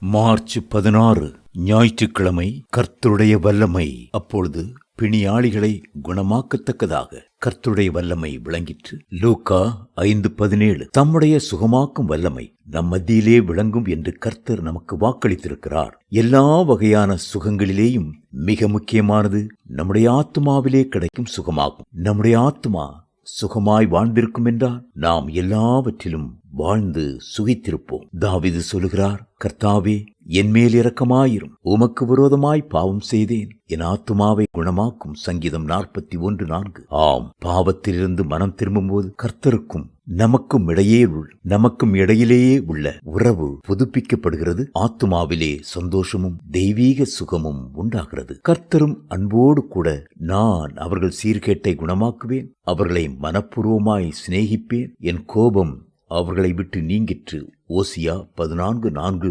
March 16 ஞாயிற்றுக்கிழமை. கர்த்தருடைய வல்லமை. அப்பொழுது பிணியாளிகளை குணமாக்கத்தக்கதாக கர்த்தருடைய வல்லமை விளங்கிற்று. லூக்கா 5:17. தம்முடைய சுகமாக்கும் வல்லமை நம் மத்தியிலே விளங்கும் என்று கர்த்தர் நமக்கு வாக்களித்திருக்கிறார். எல்லா வகையான சுகங்களிலேயும் மிக முக்கியமானது நம்முடைய ஆத்துமாவிலே கிடைக்கும் சுகமாகும். நம்முடைய ஆத்துமா சுகமாய் வாழ்ந்திருக்கும் என்றால் நாம் எல்லாவற்றிலும் வாழ்ந்து சுகித்திருப்போம். தாவீது சொல்லுகிறார், கர்த்தாவே என் மேல் இரக்கமாயிரும், உமக்கு விரோதமாய் பாவம் செய்தேன், என் ஆத்துமாவை குணமாக்கும். சங்கீதம் 41:4. ஆம், பாவத்திலிருந்து மனம் திரும்பும்போது கர்த்தருக்கும் நமக்கும் இடையிலேயே உள்ள உறவு புதுப்பிக்கப்படுகிறது. ஆத்துமாவிலே சந்தோஷமும் தெய்வீக சுகமும் உண்டாகிறது. கர்த்தரும் அன்போடு கூட, நான் அவர்கள் சீர்கேட்டை குணமாக்குவேன், அவர்களை மனப்பூர்வமாய் சிநேகிப்பேன், என் கோபம் அவர்களை விட்டு நீங்கிற்று. ஓசியா 14:4.